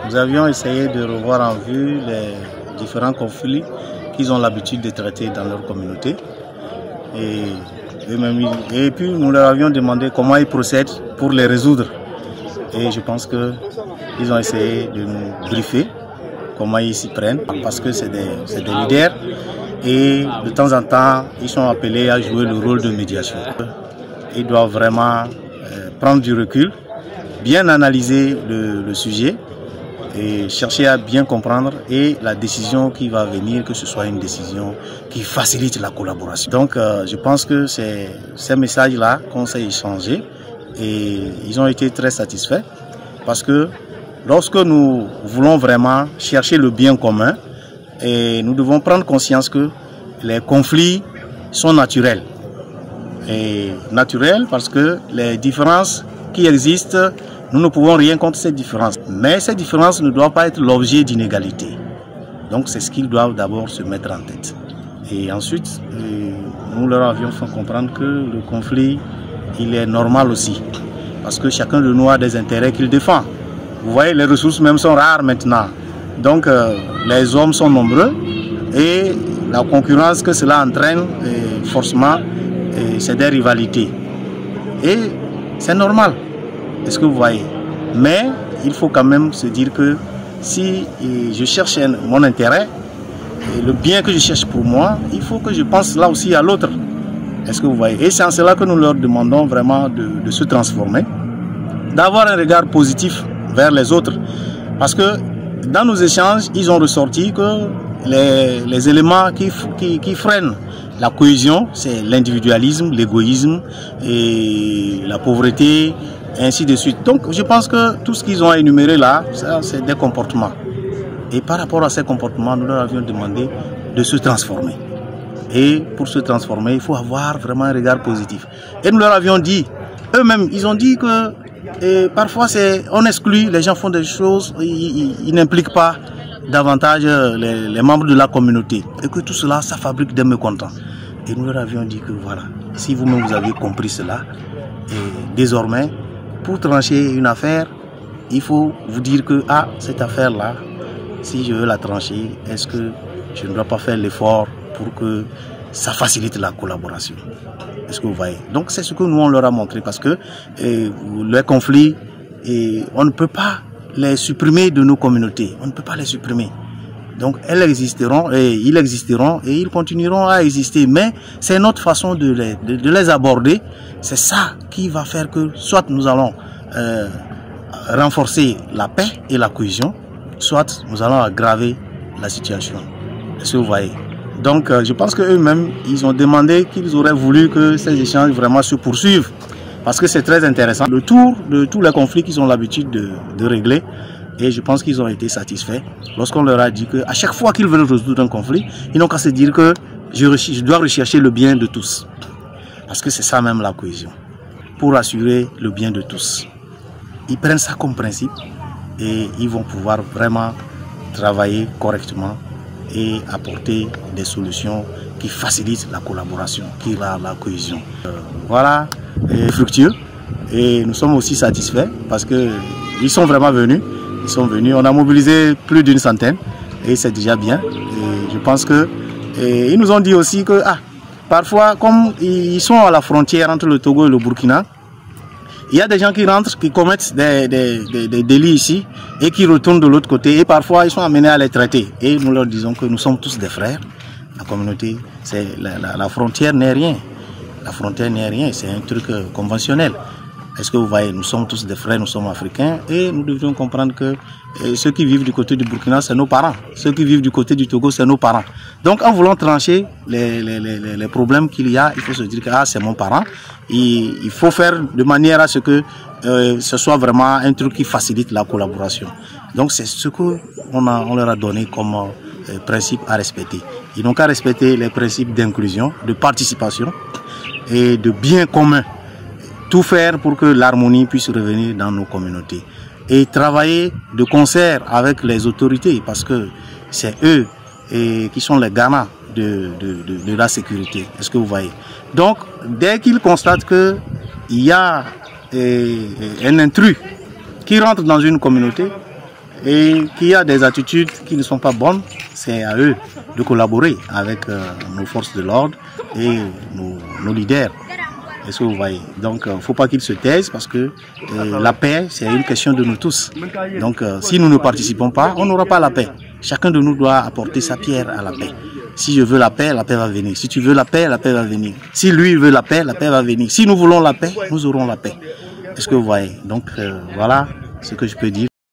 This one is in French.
Nous avions essayé de revoir en vue les différents conflits qu'ils ont l'habitude de traiter dans leur communauté. Et puis nous leur avions demandé comment ils procèdent pour les résoudre. Et je pense qu'ils ont essayé de nous briefer comment ils s'y prennent, parce que c'est des leaders et de temps en temps ils sont appelés à jouer le rôle de médiation. Ils doivent vraiment prendre du recul, bien analyser le sujet et chercher à bien comprendre, et la décision qui va venir, que ce soit une décision qui facilite la collaboration. Donc je pense que c'est ces messages-là qu'on s'est échangés et ils ont été très satisfaits, parce que lorsque nous voulons vraiment chercher le bien commun, et nous devons prendre conscience que les conflits sont naturels. Et naturels parce que les différences qui existent, nous ne pouvons rien contre ces différences. Mais ces différences ne doivent pas être l'objet d'inégalité. Donc c'est ce qu'ils doivent d'abord se mettre en tête. Et ensuite, nous leur avions fait comprendre que le conflit, il est normal aussi. Parce que chacun de nous a des intérêts qu'il défend. Vous voyez, les ressources même sont rares maintenant. Donc les hommes sont nombreux et la concurrence que cela entraîne, forcément, c'est des rivalités. Et c'est normal. Est-ce que vous voyez? Mais il faut quand même se dire que si je cherche mon intérêt, le bien que je cherche pour moi, il faut que je pense là aussi à l'autre. Est-ce que vous voyez? Et c'est en cela que nous leur demandons vraiment de se transformer, d'avoir un regard positif vers les autres. Parce que dans nos échanges, ils ont ressorti que les éléments qui freinent la cohésion, c'est l'individualisme, l'égoïsme et la pauvreté, et ainsi de suite. Donc je pense que tout ce qu'ils ont énuméré là, c'est des comportements. Et par rapport à ces comportements, nous leur avions demandé de se transformer. Et pour se transformer, il faut avoir vraiment un regard positif. Et nous leur avions dit, eux-mêmes, ils ont dit que parfois on exclut, les gens font des choses, ils n'impliquent pas davantage les membres de la communauté. Et que tout cela, ça fabrique des mécontents. Et nous leur avions dit que voilà, si vous-même vous aviez compris cela, et désormais, pour trancher une affaire, il faut vous dire que cette affaire-là, si je veux la trancher, est-ce que je ne dois pas faire l'effort pour que ça facilite la collaboration? Est-ce que vous voyez? Donc c'est ce que nous on leur a montré, parce que les conflits, on ne peut pas les supprimer de nos communautés. On ne peut pas les supprimer. Donc elles existeront et ils continueront à exister. Mais c'est notre façon de les aborder. C'est ça qui va faire que soit nous allons renforcer la paix et la cohésion, soit nous allons aggraver la situation. Est-ce que vous voyez? Donc je pense qu'eux-mêmes, ils ont demandé qu'ils auraient voulu que ces échanges vraiment se poursuivent. Parce que c'est très intéressant. Le tour de tous les conflits qu'ils ont l'habitude de régler. Et je pense qu'ils ont été satisfaits lorsqu'on leur a dit qu'à chaque fois qu'ils veulent résoudre un conflit, ils n'ont qu'à se dire que je dois rechercher le bien de tous. Parce que c'est ça même la cohésion. Pour assurer le bien de tous. Ils prennent ça comme principe et ils vont pouvoir vraiment travailler correctement et apporter des solutions qui facilitent la collaboration, qui rend la cohésion. Voilà, fructueux. Et nous sommes aussi satisfaits parce qu'ils sont vraiment venus. Ils sont venus, on a mobilisé plus d'une centaine et c'est déjà bien. Et je pense que ils nous ont dit aussi que parfois, comme ils sont à la frontière entre le Togo et le Burkina, il y a des gens qui rentrent, qui commettent des délits ici et qui retournent de l'autre côté, et parfois ils sont amenés à les traiter. Et nous leur disons que nous sommes tous des frères. La communauté, la frontière n'est rien. La frontière n'est rien, c'est un truc conventionnel. Est-ce que vous voyez, nous sommes tous des frères, nous sommes africains, et nous devons comprendre que ceux qui vivent du côté du Burkina, c'est nos parents. Ceux qui vivent du côté du Togo, c'est nos parents. Donc en voulant trancher les problèmes qu'il y a, il faut se dire que c'est mon parent. Il faut faire de manière à ce que ce soit vraiment un truc qui facilite la collaboration. Donc c'est ce qu'on leur a donné comme principe à respecter. Ils n'ont qu'à respecter les principes d'inclusion, de participation et de bien commun. Tout faire pour que l'harmonie puisse revenir dans nos communautés. Et travailler de concert avec les autorités, parce que c'est eux qui sont les garants de la sécurité. Est-ce que vous voyez? Donc, dès qu'ils constatent qu'il y a un intrus qui rentre dans une communauté, et qu'il y a des attitudes qui ne sont pas bonnes, c'est à eux de collaborer avec nos forces de l'ordre et nos leaders. Est-ce que vous voyez? Donc, il ne faut pas qu'ils se taisent parce que la paix, c'est une question de nous tous. Donc, si nous ne participons pas, on n'aura pas la paix. Chacun de nous doit apporter sa pierre à la paix. Si je veux la paix va venir. Si tu veux la paix va venir. Si lui veut la paix va venir. Si nous voulons la paix, nous aurons la paix. Est-ce que vous voyez? Donc, voilà ce que je peux dire.